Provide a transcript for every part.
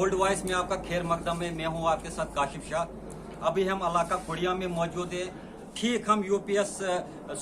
Bold voice में आपका खैर मकदम है। मैं हूं आपके साथ काशिफ शाह। अभी हम इलाका कुड़िया में मौजूद है। ठीक हम यूपीएस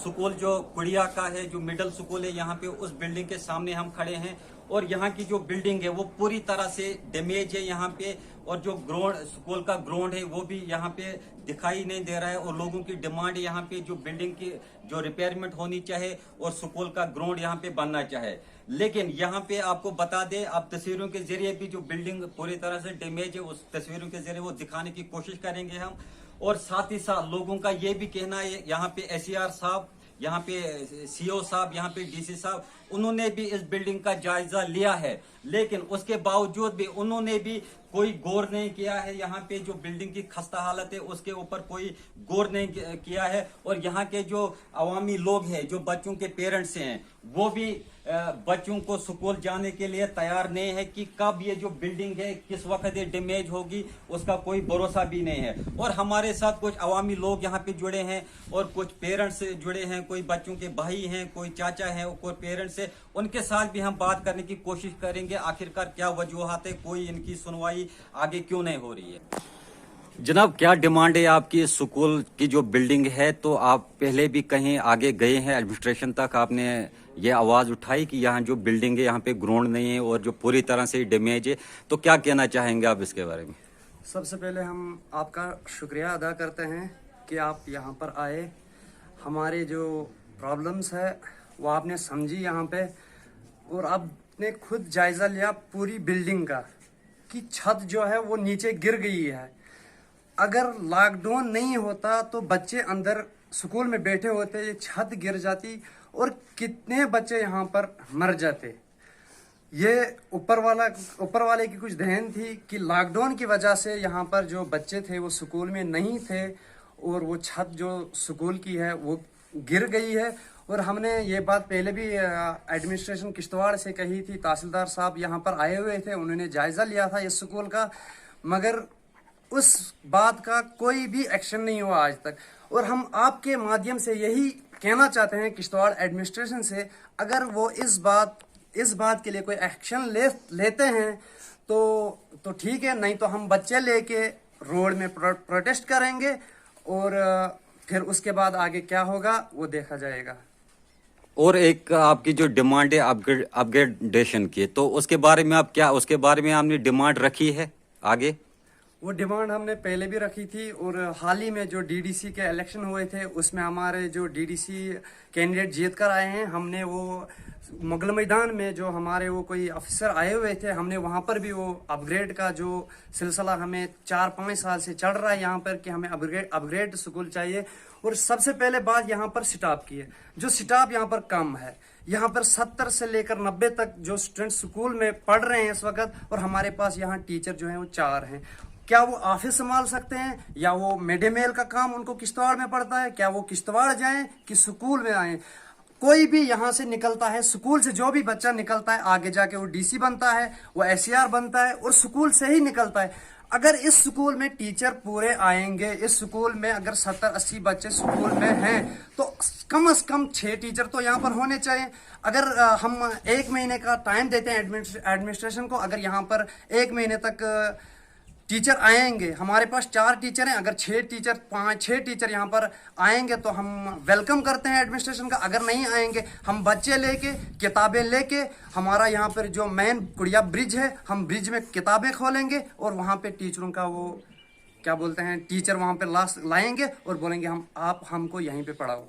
स्कूल जो कुड़िया का है, जो मिडिल स्कूल है, यहाँ पे उस बिल्डिंग के सामने हम खड़े हैं। और यहाँ की जो बिल्डिंग है वो पूरी तरह से डैमेज है यहाँ पे। और जो ग्राउंड स्कूल का ग्राउंड है वो भी यहाँ पे दिखाई नहीं दे रहा है। और लोगों की डिमांड है यहाँ पे जो बिल्डिंग की जो रिपेयरमेंट होनी चाहिए और स्कूल का ग्राउंड यहाँ पे बनना चाहिए। लेकिन यहाँ पे आपको बता दें, आप तस्वीरों के जरिए भी जो बिल्डिंग पूरी तरह से डैमेज है उस तस्वीरों के जरिए वो दिखाने की कोशिश करेंगे हम। और साथ ही साथ लोगों का ये भी कहना है, यहाँ पे एसईआर साहब, यहाँ पे सीओ साहब, यहाँ पे डीसी साहब, उन्होंने भी इस बिल्डिंग का जायजा लिया है। लेकिन उसके बावजूद भी उन्होंने भी कोई गौर नहीं किया है। यहाँ पे जो बिल्डिंग की खस्ता हालत है उसके ऊपर कोई गौर नहीं किया है। और यहाँ के जो अवामी लोग हैं, जो बच्चों के पेरेंट्स हैं, वो भी बच्चों को स्कूल जाने के लिए तैयार नहीं है कि कब ये जो बिल्डिंग है किस वक्त ये डैमेज होगी, उसका कोई भरोसा भी नहीं है। और हमारे साथ कुछ अवामी लोग यहाँ पे जुड़े हैं और कुछ पेरेंट्स जुड़े हैं, कोई बच्चों के भाई हैं, कोई चाचा हैं, कोई पेरेंट्स है। उनके साथ भी हम बात करने की कोशिश करेंगे आखिरकार क्या वजूहत है, कोई इनकी सुनवाई आगे क्यों नहीं हो रही है। जनाब, क्या डिमांड है आपकी स्कूल की जो बिल्डिंग है? तो आप पहले भी कहीं आगे गए हैं एडमिनिस्ट्रेशन तक, आपने ये आवाज उठाई कि यहाँ जो बिल्डिंग है यहाँ पे ग्राउंड नहीं है और जो पूरी तरह से डैमेज है, तो क्या कहना चाहेंगे आप इसके बारे में? सबसे पहले हम आपका शुक्रिया अदा करते हैं कि आप यहाँ पर आए। हमारे जो प्रॉब्लम्स है वो आपने समझी यहाँ पे, और आपने खुद जायजा लिया पूरी बिल्डिंग का कि छत जो है वो नीचे गिर गई है। अगर लॉकडाउन नहीं होता तो बच्चे अंदर स्कूल में बैठे होते, ये छत गिर जाती और कितने बच्चे यहाँ पर मर जाते। ये ऊपर वाले की कुछ देन थी कि लॉकडाउन की वजह से यहाँ पर जो बच्चे थे वो स्कूल में नहीं थे और वो छत जो स्कूल की है वो गिर गई है। और हमने ये बात पहले भी एडमिनिस्ट्रेशन किश्तवाड़ से कही थी, तहसीलदार साहब यहाँ पर आए हुए थे, उन्होंने जायजा लिया था इस स्कूल का, मगर उस बात का कोई भी एक्शन नहीं हुआ आज तक। और हम आपके माध्यम से यही कहना चाहते हैं किश्तवाड़ एडमिनिस्ट्रेशन से, अगर वो इस बात के लिए कोई एक्शन लेते हैं तो ठीक है, नहीं तो हम बच्चे लेके रोड में प्रोटेस्ट करेंगे और फिर उसके बाद आगे क्या होगा वो देखा जाएगा। और एक आपकी जो डिमांड है अपग्रेडेशन की, तो उसके बारे में उसके बारे में आपने डिमांड रखी है आगे? वो डिमांड हमने पहले भी रखी थी और हाल ही में जो डीडीसी के इलेक्शन हुए थे उसमें हमारे जो डीडीसी कैंडिडेट जीत कर आए हैं, हमने वो मुगल मैदान में जो हमारे वो कोई अफसर आए हुए थे, हमने वहाँ पर भी वो अपग्रेड का जो सिलसिला हमें 4-5 साल से चल रहा है यहाँ पर कि हमें अपग्रेड स्कूल चाहिए। और सबसे पहले बात यहाँ पर स्टाफ की है, जो स्टाफ यहाँ पर कम है। यहाँ पर 70 से लेकर 90 तक जो स्टूडेंट स्कूल में पढ़ रहे हैं इस वक्त, और हमारे पास यहाँ टीचर जो हैं वो 4 हैं। क्या वो ऑफिस संभाल सकते हैं या वो मिड डे मील का काम उनको किश्तवाड़ में पड़ता है? क्या वो किश्तवाड़ जाएं कि स्कूल में आए? कोई भी यहाँ से निकलता है, स्कूल से जो भी बच्चा निकलता है आगे जाके वो डीसी बनता है, वो एसईआर बनता है और स्कूल से ही निकलता है। अगर इस स्कूल में टीचर पूरे आएंगे, इस स्कूल में अगर 70-80 बच्चे स्कूल में हैं तो कम से कम 6 टीचर तो यहाँ पर होने चाहिए। अगर हम 1 महीने का टाइम देते हैं एडमिनिस्ट्रेशन को, अगर यहाँ पर 1 महीने तक टीचर आएंगे, हमारे पास 4 टीचर हैं, अगर 5-6 टीचर यहाँ पर आएंगे तो हम वेलकम करते हैं एडमिनिस्ट्रेशन का। अगर नहीं आएंगे, हम बच्चे लेके किताबें लेके हमारा यहाँ पर जो मेन कुड़िया ब्रिज है, हम ब्रिज में किताबें खोलेंगे और वहाँ पे टीचरों का वो क्या बोलते हैं, टीचर वहाँ पे लाएंगे और बोलेंगे आप हमको यहीं पे पढ़ाओ।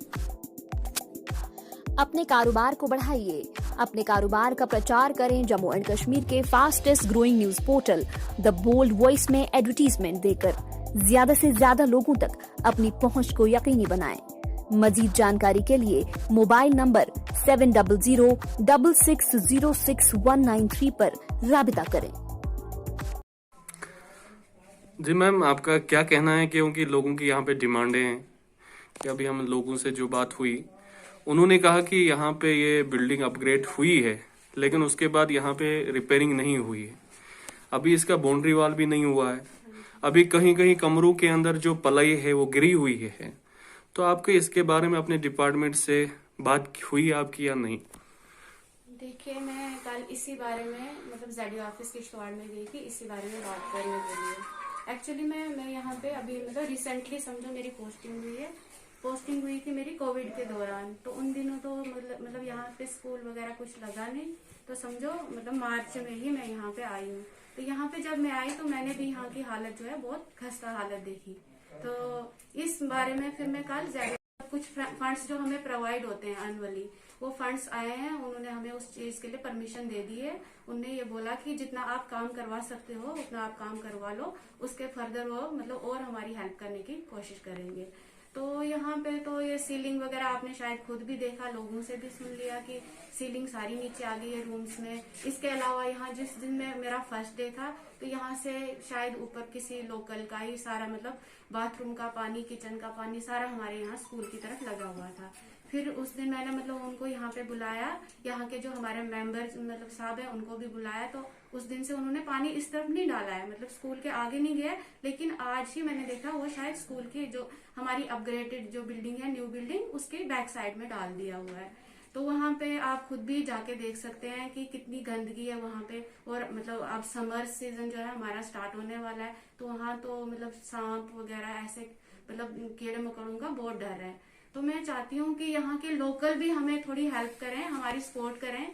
अपने कारोबार को बढ़ाइए, अपने कारोबार का प्रचार करें जम्मू एंड कश्मीर के fastest growing news portal the bold voice में एडवर्टीजमेंट देकर ज्यादा से ज्यादा लोगों तक अपनी पहुंच को यकीनी बनाएं। मजीद जानकारी के लिए मोबाइल नंबर 7006606193 पर राबिता करें। जी मैम, आपका क्या कहना है? क्योंकि लोगों की यहाँ पे डिमांडें हैं कि अभी हम लोगों से जो बात हुई, उन्होंने कहा कि यहाँ पे ये बिल्डिंग अपग्रेड हुई है लेकिन उसके बाद यहाँ पे रिपेयरिंग नहीं हुई है। अभी इसका बाउंड्री वॉल भी नहीं हुआ है। अभी कहीं कहीं कमरों के अंदर जो पलाई है वो गिरी हुई है। तो आपके इसके बारे में अपने डिपार्टमेंट से बात हुई आपकी या नहीं? देखिए, मैं कल इसी बारे में मतलब ZD ऑफिस किश्तवाड़ में गई थी इसी बारे में बात करने के लिए। एक्चुअली मैं यहाँ पे अभी मतलब रिसेंटली समझो मेरी पोस्टिंग हुई थी मेरी कोविड के दौरान। तो उन दिनों तो मतलब यहाँ पे स्कूल वगैरह कुछ लगा नहीं, तो समझो मतलब मार्च में ही मैं यहाँ पे आई हूँ। तो यहाँ पे जब मैं आई तो मैंने भी यहाँ की हालत जो है बहुत खस्ता हालत देखी। तो इस बारे में फिर मैं कल कुछ फंड्स जो हमें प्रोवाइड होते हैं एनुअली, वो फंड्स आए हैं, उन्होंने हमें उस चीज के लिए परमिशन दे दी है। उन्होंने ये बोला कि जितना आप काम करवा सकते हो उतना आप काम करवा लो, उसके फर्दर वो मतलब और हमारी हेल्प करने की कोशिश करेंगे। तो यहाँ पे तो ये सीलिंग वगैरह आपने शायद खुद भी देखा, लोगों से भी सुन लिया कि सीलिंग सारी नीचे आ गई है रूम्स में। इसके अलावा यहाँ जिस दिन में मेरा फर्स्ट डे था तो यहाँ से शायद ऊपर किसी लोकल का ही सारा मतलब बाथरूम का पानी, किचन का पानी सारा हमारे यहाँ स्कूल की तरफ लगा हुआ था। फिर उस दिन मैंने मतलब उनको यहाँ पे बुलाया, यहाँ के जो हमारे मेंबर्स मतलब साहब है उनको भी बुलाया। तो उस दिन से उन्होंने पानी इस तरफ नहीं डाला है, मतलब स्कूल के आगे नहीं गया। लेकिन आज ही मैंने देखा वो शायद स्कूल की जो हमारी अपग्रेडेड जो बिल्डिंग है, न्यू बिल्डिंग, उसके बैक साइड में डाल दिया हुआ है। तो वहाँ पे आप खुद भी जाके देख सकते हैं कि कितनी गंदगी है वहाँ पे। और मतलब अब समर सीजन जो है हमारा स्टार्ट होने वाला है, तो वहाँ तो मतलब सांप वगैरह ऐसे मतलब कीड़े मकोड़ों का बहुत डर है। तो मैं चाहती हूँ कि यहाँ के लोकल भी हमें थोड़ी हेल्प करें, हमारी सपोर्ट करें,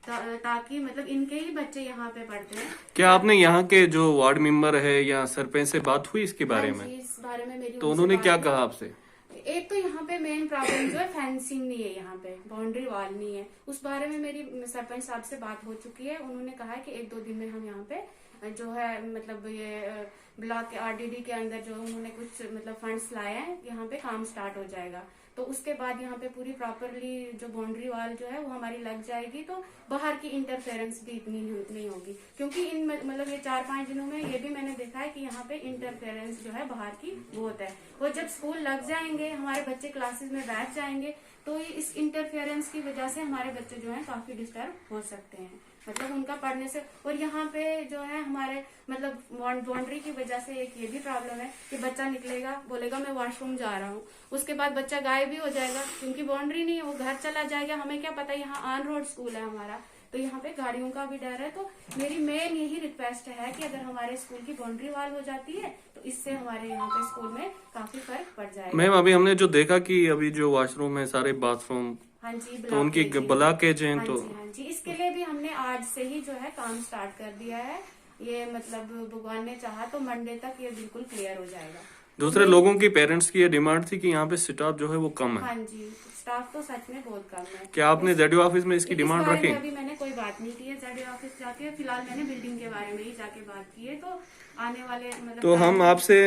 ताकि मतलब इनके ही बच्चे यहाँ पे पढ़ते हैं। क्या आपने यहाँ के जो वार्ड मेंबर है या सरपंच से बात हुई इसके बारे में? इस बारे में मेरी तो उन्होंने क्या कहा आपसे? एक तो यहाँ पे मेन प्रॉब्लम जो है फेंसिंग नहीं है, यहाँ पे बाउंड्री वॉल नहीं है। उस बारे में मेरी सरपंच साहब से बात हो चुकी है। उन्होंने कहा है कि 1-2 दिन में हम यहाँ पे जो है मतलब ये ब्लॉक के RDD के अंदर जो उन्होंने कुछ मतलब फंड्स लाए हैं, यहाँ पे काम स्टार्ट हो जाएगा। तो उसके बाद यहाँ पे पूरी प्रॉपरली जो बाउंड्री वॉल जो है वो हमारी लग जाएगी, तो बाहर की इंटरफेरेंस भी इतनी नहीं होगी। क्योंकि इन मतलब ये 4-5 दिनों में ये भी मैंने देखा है कि यहाँ पे इंटरफेरेंस जो है बाहर की बहुत है। और जब स्कूल लग जाएंगे, हमारे बच्चे क्लासेस में बैठ जाएंगे, तो इस इंटरफेरेंस की वजह से हमारे बच्चे जो है काफी डिस्टर्ब हो सकते हैं, मतलब उनका पढ़ने से। और यहाँ पे जो है हमारे मतलब बाउंड्री की वजह से एक ये भी प्रॉब्लम है कि बच्चा निकलेगा, बोलेगा मैं वॉशरूम जा रहा हूँ, उसके बाद बच्चा गायब भी हो जाएगा क्योंकि बाउंड्री नहीं है, वो घर चला जाएगा। हमें क्या पता, यहाँ ऑन रोड स्कूल है हमारा, तो यहाँ पे गाड़ियों का भी डर है। तो मेरी मेन यही रिक्वेस्ट है कि अगर हमारे स्कूल की बाउंड्री वॉल हो जाती है तो इससे हमारे यहाँ पे स्कूल में काफी फर्क पड़ जाएगा। मैम, अभी हमने जो देखा कि अभी जो वॉशरूम है सारे बाथरूम, हाँ जी, तो उनकी ब्लॉकेज है। तो हाँ जी, इसके लिए भी हमने आज से ही जो है काम स्टार्ट कर दिया है। ये मतलब भगवान ने चाहा तो मंडे तक ये बिल्कुल क्लियर हो जाएगा। दूसरे लोगों की पेरेंट्स की ये डिमांड थी कि यहाँ पे स्टाफ जो है वो कम है। हाँ जी, स्टाफ तो सच में बहुत कम है। क्या आपने ZD ऑफिस में इसकी डिमांड रखी? अभी मैंने कोई बात नहीं की है ZD ऑफिस जाके, फिलहाल मैंने बिल्डिंग के बारे में ही जाके बात की है। तो आने वाले मतलब तो हम आपसे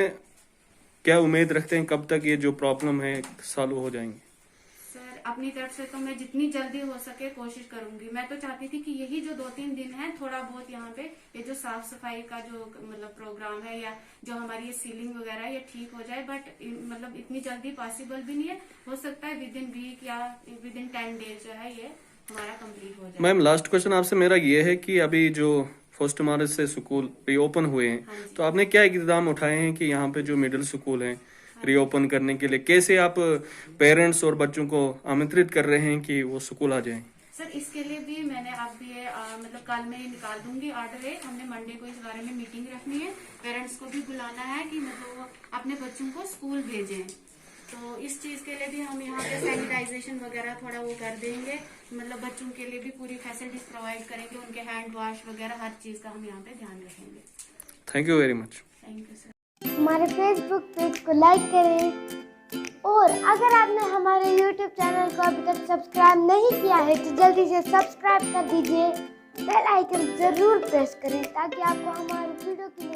क्या उम्मीद रखते हैं, कब तक ये जो प्रॉब्लम है सॉल्व हो जाएंगे? अपनी तरफ से तो मैं जितनी जल्दी हो सके कोशिश करूंगी। मैं तो चाहती थी कि यही जो 2-3 दिन है थोड़ा बहुत यहाँ पे ये जो साफ सफाई का जो मतलब प्रोग्राम है या जो हमारी ये सीलिंग वगैरह ये ठीक हो जाए, बट मतलब इतनी जल्दी पॉसिबल भी नहीं है। हो सकता है विदिन वीक या विदिन 10 डेज जो है ये हमारा कंप्लीट हो जाए। मैम, लास्ट क्वेश्चन आपसे मेरा ये है कि अभी जो 1 मार्च से स्कूल रीओपन हुए हैं, तो आपने क्या इकदाम उठाए हैं कि यहाँ पे जो मिडिल स्कूल है रीओपन करने के लिए कैसे आप पेरेंट्स और बच्चों को आमंत्रित कर रहे हैं कि वो स्कूल आ जाएं? सर, इसके लिए भी मैंने अब ये मतलब कल में निकाल दूंगी ऑर्डर है। हमने मंडे को इस बारे में मीटिंग रखनी है, पेरेंट्स को भी बुलाना है कि मतलब वो अपने बच्चों को स्कूल भेजें। तो इस चीज के लिए भी हम यहाँ पे सैनिटाइजेशन वगैरह थोड़ा वो कर देंगे, मतलब बच्चों के लिए भी पूरी फैसिलिटीज प्रोवाइड करेंगे, उनके हैंड वॉश वगैरह हर चीज का हम यहाँ पे ध्यान रखेंगे। Thank you very much. Thank you sir. हमारे फेसबुक पेज को लाइक करें और अगर आपने हमारे यूट्यूब चैनल को अभी तक सब्सक्राइब नहीं किया है तो जल्दी से सब्सक्राइब कर दीजिए। बेल आइकन जरूर प्रेस करें ताकि आपको हमारी वीडियो की